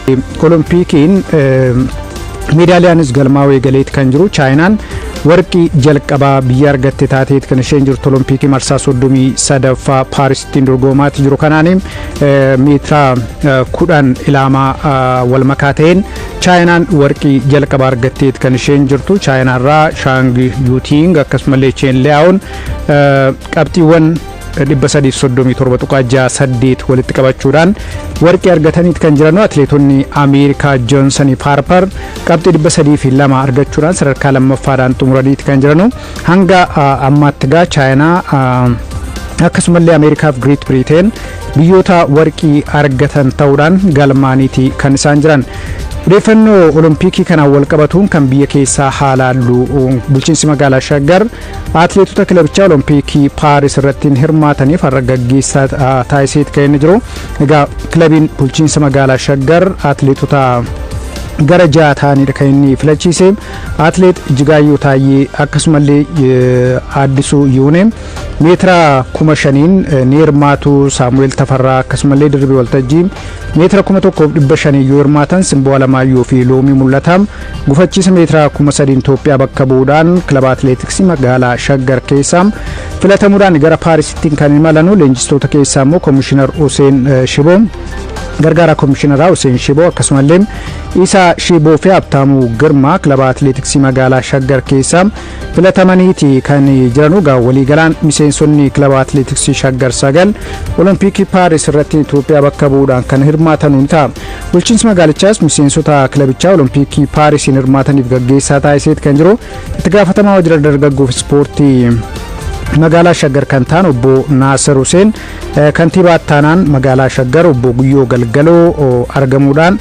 Olompiikiin meedaaliyaanis galmaawee galeet kan jiru chaayinaan warqii jalqabaa biyya argatte taateet kan isheen jirtu Olompiikii marsaa 33ffaa Paarisittiin dorgomaatti jiru kanaanim meetira 10 ilaamaa wal makaa ta'een chaayinaan warqii jalqabaa argatteet kan isheen jirtu chaayinaarraa Shaang Yuuting akkasumallee Cheen Liyaa'oon qabxiiwwan 337.68 walitti qabachuudhaan warqii argataniit kan jiran atleetonni Ameerikaa Joonsan Harper qabxii 302 argachuudhaan sadarkaa lammaffaadhaan xumuraniit kan jiran hanga ammaatti gaa chaayinaa akkasumallee Ameerikaa fi Great Britain biyyoota warqii argatan ta'uudhaan galmaaniiti kan isaan jiran. Odeeffannoo Olompiikii kanaan wal qabatuun kan biyya keessaa haalaallu bulchiinsi magaalaa Shaggar atleetota kilabichaa Olompiikii Paaris irratti hirmaataniif har'a gaggeessaa taasiseet kan inni jiru. Egaa kilabiin bulchiinsa magaalaa Shaggar atleetota gara 6 ta'anidha kan inni filachiise. Atleet Jigaayyoo Taayyee akkasumallee Addisuu Yuunee meetira 5,000 ni hirmaatu. Saamu'eel Tafarraa akkasumallee Dirribii Waltajjii meetira 1,500 yoo hirmaatan Simboo Alamaayyoo fi Loomii Mul'ataa gufachiisa meetira 3,000 Itoophiyaa bakka bu'uudhaan kilaba atleetiksii magaalaa Shaggar keessaa filatamuudhaan gara Paarisittiin kan imalanu. Leenjistoota keessaa immoo Komishinar Huseen Shiboo gargaaraa Komishineraa Huseen Shiboo akkasumallee Isaa Shiboo fi Abtaamuu Girmaa kilaba atleetiksii magaalaa Shaggar keessaa filatamaniiti kan jiranu. Gaa waliigalaan miseensonni kilaba atleetiksii Shaggar 9 Olompiikii Paaris irratti Itoophiyaa bakka bu'uudhaan kan hirmaatan ta'a. Bulchiinsi magaalichaas miseensota kilabichaa Olompiikii Paarisiin hirmaataniif gaggeessaa taasiseet kan jiru. Itti gaafatamaa waajjira dargaggoof ispoortii magaalaa Shaggar kan ta'an obbo Naasir Huseen kantiibaa ittaanaan magaalaa Shaggar obbo Guyyoo Galgaloo argamuudhaan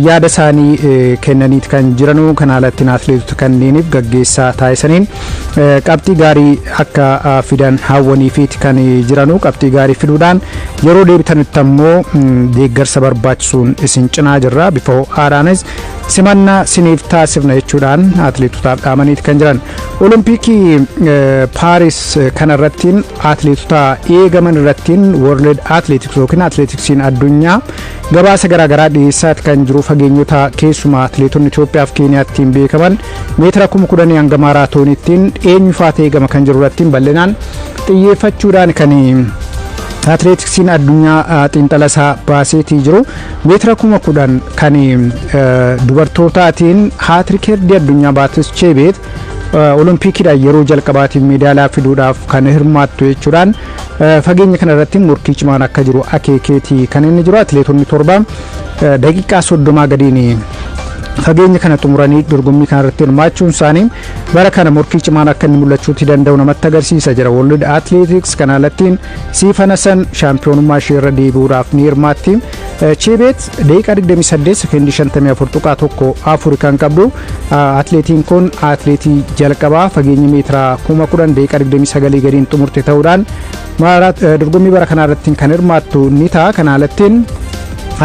yaada isaanii kennaniit kan jiranu. Kana alatti atleetota kanneeniif gaggeessaa taasisaniin qabxii gaarii akka fidan hawwaniifiiti kan jiranu. Qabxii gaarii fiduudhaan yeroo deebitanitti ammoo deeggarsa barbaachisuun isin cinaa jirra bifa ho'aadhaanis simannaa siniif taasifna jechuudhaan atleetotaaf dhaamaniit kan jiran. Olompiikii Paaris kanarrattiin atleetota eegaman irrattiin World Athletics yookiin atleetiksiin addunyaa gabaasa garaagaraa dhiyeessaati kan jiru. Fageenyota keessumaa atleetonni Itoophiyaa fi Keeniyaattiin beekaman meetira 10,000 hanga maaraatooniittiin eenyufaat eegama kan jiru irrattiin bal'inaan xiyyeeffachuudhaan kan atleetiksiin addunyaa xiinxalasaa baaseetii jiru. Meetira 10,000 kan dubartootaatiin haatirikeerdii addunyaa baates Chebeet Olompiikiidhaan yeroo jalqabaatiif meedaaliyaa fiduudhaaf kan hirmaattu jechuudhaan fageenya kana irratti morkii cimaan akka jiru akeekeetii kan inni jiru. Atleetonni 7 daqiiqaa 30 gadiin fageenya kana xumuranii dorgommii kana irratti hirmaachuun isaanii bara kana morkii cimaan akka inni mul'achuutti danda'u namatti agarsiisa jira. World Athletics kana alattiin Siifanasan shaampiyoonummaa ishee irra deebi'uudhaaf ni hirmaatti. Chebeet daqiiqaa 28 sekondii 54.14 kan qabdu. Atleetiin kun atleetii jalqabaa fageenya meetira 10,000 daqiiqaa 29 gadiin xumurte ta'uudhaan dorgommii bara kana irratti kan hirmaattu ni ta'a. Kana alattiin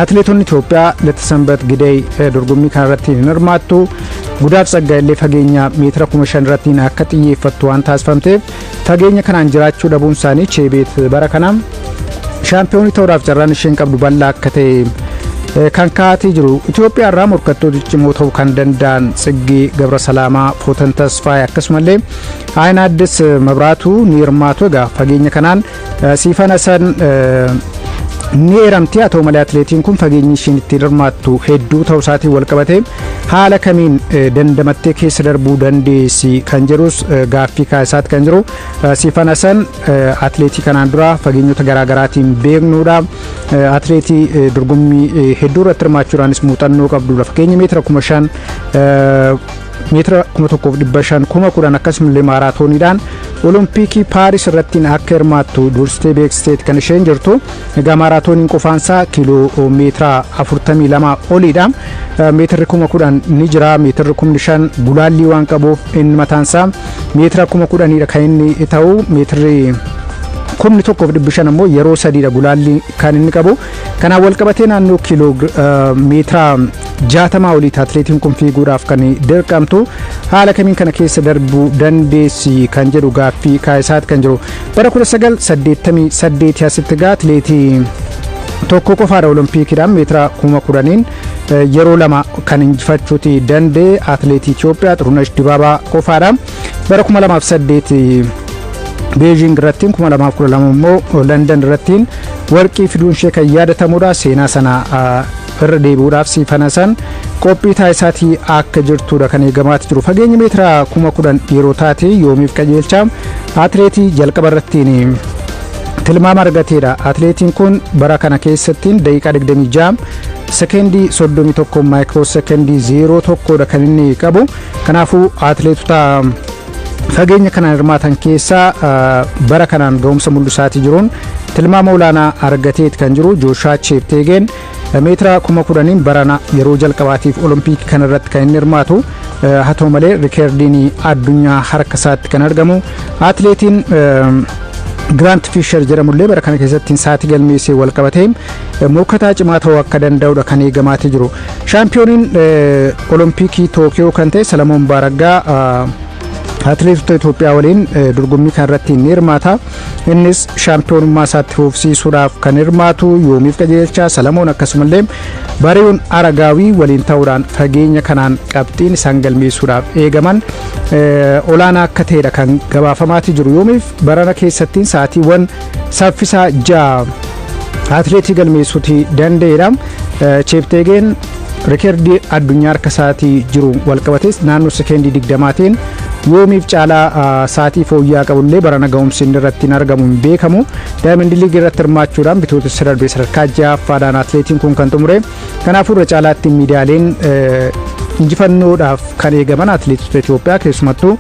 atleetonni Itoophiyaa Lattisanbat Gidey dorgommii kana irratti hin hirmaattu. Gudaaf Tsaggaa illee fageenya meetira 5,000 irratti akka xiyyeeffattu waan taasifamteef fageenya kanaan jiraachuu dhabuun isaanii Chebeet bara kana shaampiyoonii ta'uudhaaf carraan isheen qabdu bal'aa akka ta'e kan kaa'atee jiru. Itoophiyaa irraa morkattoota cimoo ta'uu kan danda'an Tsiggee Gabrasalaamaa, Footan Tasfaayee akkasumallee Ayinaaddis Mabraatuu ni hirmaatu. Egaa fageenya kanaan Siifanasan ni eeramti. Haa ta'u malee atleetiin kun fageenyi ishiin ittiin hirmaattu hedduu ta'uu isaatiin wal qabate haala kamiin dandamattee keessa darbuu dandeessi kan jedhus gaaffii kaasaati kan jiru. Siifanasan atleetii kanaan dura fageenyota garaagaraatiin beeknuudha. Atleetii dorgommii hedduu irratti hirmaachuudhaanis muuxannoo qabdudha. Fageenya meetira 5,000 meetira 1,500 10,000 akkasumallee maaraatooniidhaan Olompiikii Paaris irratti akka hirmaattu dursitee beeksisteeti kan isheen jirtu. Egaa maaraatooniin qofaansaa kiiloo meetira 42 oliidha. Meetirri 10,000 ni jira. Meetirri 5,000 gulaallii waan qabuuf inni mataansaa meetira 10,000dha kan inni ta'u. Meetirri 1,500 ammoo yeroo sadiidha gulaallii kan inni qabu. Kanaan wal qabatee naannoo kiiloo meetira 60 oliiti atleetiin kun fiiguudhaaf kan dirqamtu. Haala kamiin kana keessa darbuu dandeessi kan jedhu gaaffii kaasaati kan jiru. Bara 1988 asitti gaa atleetii tokko qofaadha Olompiikiidhaan meetira 10,000 yeroo lama kan injifachuuti danda'e atileetii Itoophiyaa Xurunesh Dibaabaa qofaadha. Bara 2008 Beijing irratti 2012 immoo London irratti warqii fiduun ishee kan yaadatamudha. Seenaa sana irra deebi'uudhaaf siifanasan qophii taasisaatii akka jirtudha kan eegamaatti jiru. Fageenyi meetira 10,000 yeroo taate yoomiif qajeelcha atileetii jalqaba irratti tilmaama argateedha. Atileetiin kun bara kana keessatti daqiiqaa 26 sekendii 31 maayikiroo sekendii 0.1 kan inni qabu. Kanaafuu atileetota fageenya kanaan hirmaatan keessaa bara kanaan ga'umsa mul'isaatii jiruun tilmaama olaanaa argateet kan jiru Jooshaa Cheepteegeen meetira 10,000 barana yeroo jalqabaatiif olompikii kanarratti kan inni hirmaatu. Haa ta'u malee rikeerdiin addunyaa harka isaatti kan argamu atileetiin Grant Fisher jedhamullee bara kana keessatti sa'aatii galmeessee wal qabatee morkataa cimaa ta'uu akka danda'udha kan eegamaatti jiru. Shaampiyooniin olompikii Tookiyoo kan ta'e Salamoon Baaraggaa atileetota Itoophiyaa waliin dorgommii kanarratti ni hirmaata. Innis shaampiyoonummaa isaatti fufsiisuudhaaf kan hirmaatu yoomiif qajeelcha. Salamoon akkasumallee Bari'uun Aragaawii waliin ta'uudhaan fageenya kanaan qabxiin isaan galmeessuudhaaf eegaman olaanaa akka ta'edha kan gabaafamaatti jiru. Yoomiif barana keessatti sa'aatiiwwan saffisaa 6 atileetii galmeessuuti danda'edha. Cheepteegeen rikeerdii addunyaa harka isaatii jiru walqabates naannoo sekendii 20tiin yoomiif caalaa sa'aatii fooyya'aa qabullee barana ga'umsi inni irratti argamu hin beekamu. Daayimand liigii irratti hirmaachuudhaan bitootessa darbee sadarkaa 6ffaadhaan atileetiin kun kan xumure. Kanaafuu irra caalaatti miidiyaaleen injifannoodhaaf kan eegaman atileetota Itoophiyaa keessumattuu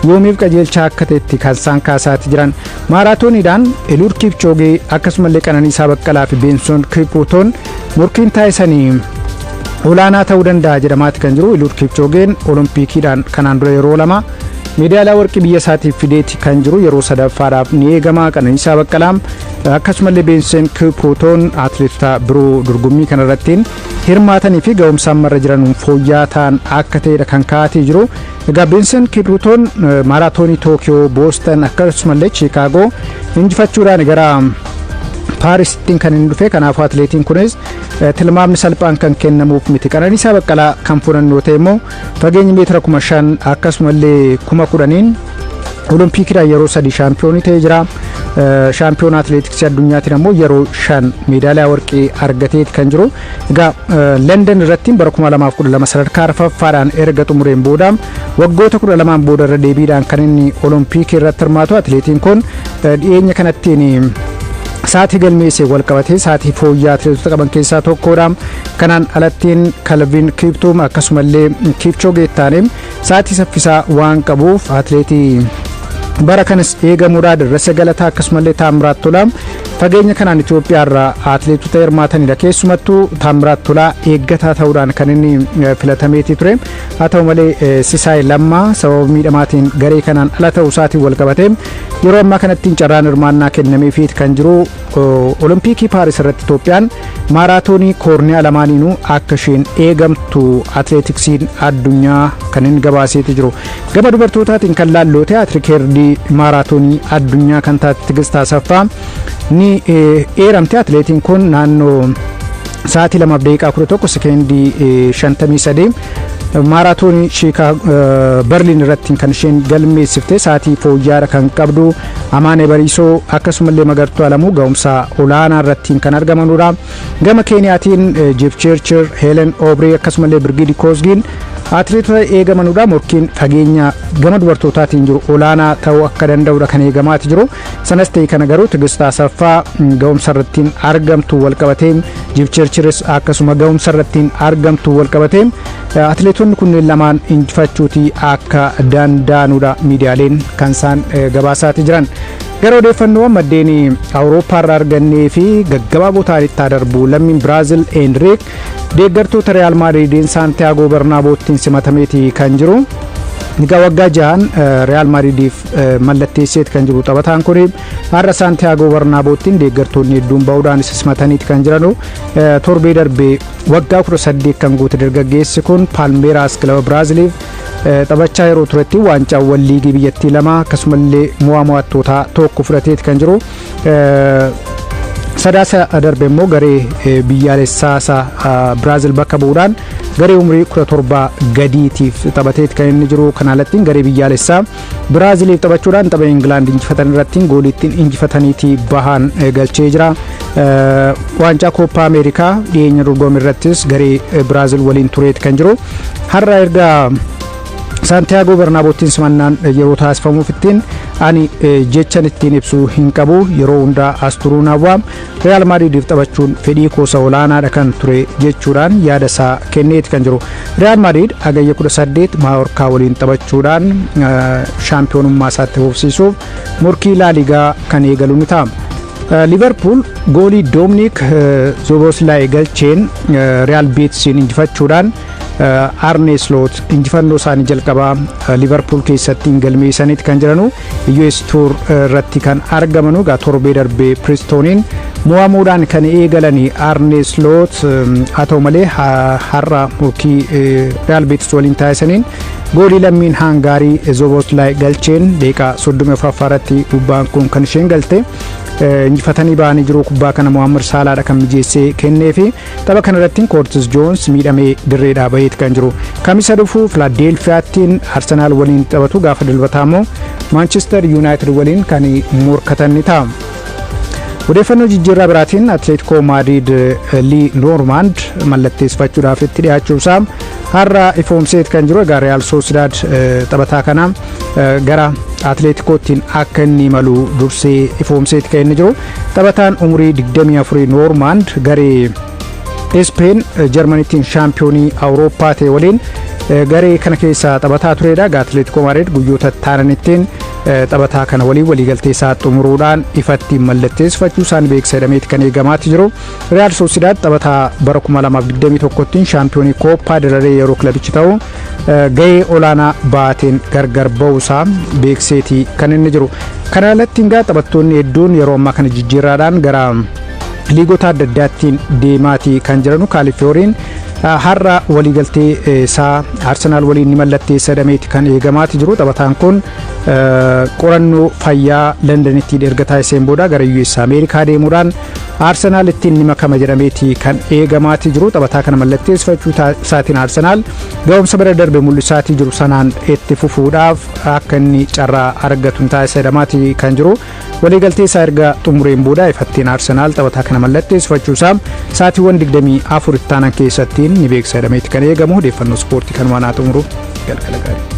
yoomiif qajeelchaa akka ta'etti kan isaan kaasaatti jiran. Maaraatooniidhaan Eliud Kipchoogee akkasumallee Qananiisaa Baqqalaa fi Benson Kipruutoon morkiin taasisanii olaanaa ta'uu danda'a jedhamaatti kan jiru. Eliud Kipchoogeen oloompikiidhaan kanaan dura yeroo lama meedaalaa warqii biyya isaatiif fideetti kan jiru yeroo sadaffaadhaaf ni eegama. Qananiisaa Baqqalaam akkasumallee Benson Kipruutoon atileetota biroo dorgommii kanarratti hirmaatanii fi ga'umsaan marra jiran fooyya'aa ta'an akka ta'edha kan kaa'atee jiru. Egaa Benson Kipruutoon maaraatoonii Tookiyoo, Booston akkasumallee Chiikaagoo injifachuudhaan gara Paarisittiin kan inni dhufe. Kanaafuu atileetiin kunis tilmaamni salphaan kan kennamuuf miti. Qananiisaa Baqqalaa kan fudhannoo ta'e immoo fageenyi meetira 5,000 akkasumallee 10,000 oloompikiidhaan yeroo 3 shaampiyoonii ta'ee jira. Shaampiyoona atileetiksii addunyaatiin ammoo yeroo 5 meedaaliyaa warqii argateeti kan jiru. Egaa London irratti bara 2012 sadarkaa 4ffaadhaan erga xumureen booda waggoota 12 booda irra deebiidhaan kan inni olompikii irratti hirmaatu. Atileetiin kun dhiyeenya kanattiin sa'aatii galmeessee wal qabatee sa'aatii fooyya'aa atileetota qaban keessaa tokkodha. Kanaan alattiin Kalvin Kiptum akkasumallee Kipchoogee taaneen sa'aatii saffisaa waan qabuuf atileetii bara kanas eegamuudhaan Dirrasa Galataa akkasumallee Taamiraat Tolaa fageenya kanaan Itoophiyaa irraa atileetota hirmaatanidha. Keessumattuu Taamiraat Tolaa eeggataa ta'uudhaan kan inni filatameeti ture. Haa ta'u malee Sisaay Lammaa sababa miidhamaatiin garee kanaan ala ta'uu isaatiin wal qabatee yeroo ammaa kanattiin carraan hirmaannaa kennameefiit kan jiru. Olompikii Paaris irratti Itoophiyaan maaraatoonii koorniyaa lamaaniinuu akka isheen eegamtu atileetiksiin addunyaa kan inni gabaaseeti jiru. Gama dubartootaatiin kan laalloote rikeerdii maaraatoonii addunyaa kan taate Tigist Asaffaa ni eeramte. Atileetiin kun naannoo sa'aatii 2 daqiiqaa 11 sekendii 53 maaraatoonii Berliin irratti kan isheen galmeessifte. Sa'aatii fooyya'aadha kan qabdu. Amaane Bariisoo akkasumallee Magartuu Alamuu ga'umsa olaanaa irratti kan argamanudha. Gama Keeniyaatiin Jepchirchir, Helen Obree akkasumallee Birgidi Koosgiin atileetota eegamanudha. Morkiin fageenya gama dubartootaatiin jiru olaanaa ta'uu akka danda'udha kan eegamaati jiru. Sanas ta'e kana garuu Tigist Asaffaa ga'umsa irratti argamtu wal qabatee Jepchirchiris akkasuma ga'umsa irratti argamtu wal qabatee atileetonni kunneen lamaan injifachuuti akka danda'anudha miidiyaaleen kan isaan gabaasaati jiran. Gara odeeffannoo maddeen Awurooppaa irraa argannee fi gaggabaaboo ta'anitti darbu lammiin Biraazil Enriik deeggartoota Real Madridiin Saantiyaagoo Barnaaboottiin simatameeti kan jiru. Egaa waggaa 6 Real Madridiif mallatteesseet kan jiru taphataan kun har'a Saantiyaagoo Barnaaboottiin deeggartoonni hedduun ba'uudhaan isa simataniiti kan jiranu. Torbee darbee waggaa 18 kan guute dargaggeessi kun Palmeeraas kilaba Biraaziliif taphachaa yeroo turetti waancaawwan liigii biyyattii 2 akkasumallee mo'aa mo'attootaa tokko fudhateeti kan jiru. sadaasa darbe immoo garee biyyaalessaa Biraazil bakka bu'uudhaan garee umrii 17 gadiitiif taphateet kan inni jiru. Kanaalattiin garee biyyaalessaa Biraaziliif taphachuudhaan tapha Ingilaand injifatan irratti gooliittiin injifataniitii bahan galchee jira. Waancaa Kooppaa Ameerikaa dhiyeenya dorgommii irrattis garee Biraazil waliin tureet kan jiru. Har'a erga Santiago Bernabeutiin simannaan yeroo taasifamuuf ittiin ani jechan ittiin ibsuu hin qabu. Yeroo hundaa as turuun hawwaam Real Madridiif taphachuun fedhii koosa olaanaadha kan ture jechuudhaan yaada isaa kenneeti kan jiru. Real Madrid hagayya 18 Mallorca waliin taphachuudhaan shaampiyoonummaa isaatti fufsiisuuf morkii La Ligaa kan eegalu ni ta'a. Liverpool goolii Dominic Szoboszlai galcheen Real Beetisiin injifachuudhaan Arne Slot injifannoo isaanii jalqabaa Liverpool keessatti galmeessaniiti kan jiranu. US Tour irratti kan argamanu gaa torbee darbee Pristoniin mo'amuudhaan kan eegalanii Arne Slot haa ta'u malee har'a morkii Real Betis waliin taasisaniin goolii lammiin Hangaarii Szoboszlai galcheen daqiiqaa 34 irratti kubbaan kun kan isheen galte. Injifatanii ba'anii jiru. Kubbaa kana Mohamed Salaadha kan mijeessee kenneefi tapha kanarratti Curtis Jones miidhamee dirreedhaa baheet kan jiru. Kamisa dhufu Philadelphiaattiin Arsenal waliin taphatu gaafa dilbataa immoo Manchester United waliin kan morkatan ni ta'a. Odeeffannoo jijjiirraa biraatiin Atletico Madrid Lee Normand mallatteessifachuudhaaf itti dhiyaachuu isaa har'a ifoomseet kan jiru. Egaa Real Sociedad taphataa kana gara Atleticoottiin akka inni malu dursee ifoomseet kan inni jiru. Taphataan umurii 24 Normand garee Spain Jarmanittiin shaampiyoonii Awurooppaa ta'e waliin garee kana keessa taphataa turedha. Atletico Madrid guyyoota taananittiin taphataa kana waliigaltee isaa xumuruudhaan ifatti mallatteessifachuu isaan beeksisameeti kan eegamaati jiru. Real Sociedad taphataa bara 2021tiin shaampiyoonii Kooppaa del Rey yeroo kilabichi ta'u gahee olaanaa baateen gargar ba'uusaa beeksiseeti kan inni jiru. Kana alattiin gaa taphattoonni hedduun yeroo ammaa kana jijjiirraadhaan gara liigota adda addaattiin deemaatii kan jiranu. Kaalifiyooriin har'a waliigaltee isaa Arsenal waliin ni mallatteessameeti kan eegamaati jiru. Taphataan kun qorannoo fayyaa Londonitti erga taasiseen booda gara US Ameerikaa deemuudhaan Arsenal ittiin ni makama jedhameeti kan eegamaati jiru. Taphataa kana mallatteessifachuu isaatiin Arsenal ga'umsa bara darbe mul'isaatii jiru sanaan itti fufuudhaaf akka inni carraa argatu taasisamaati kan jiru. Waliigaltee isaa erga xumureen booda ifattiin Arsenal taphataa kana mallatteessifachuu isaa saatiiwwan 24 itti aanan keessatti ni beeksisameeti kan eegamu. Odeeffannoo ispoortii kan waan haa xumuru galgala gaarii.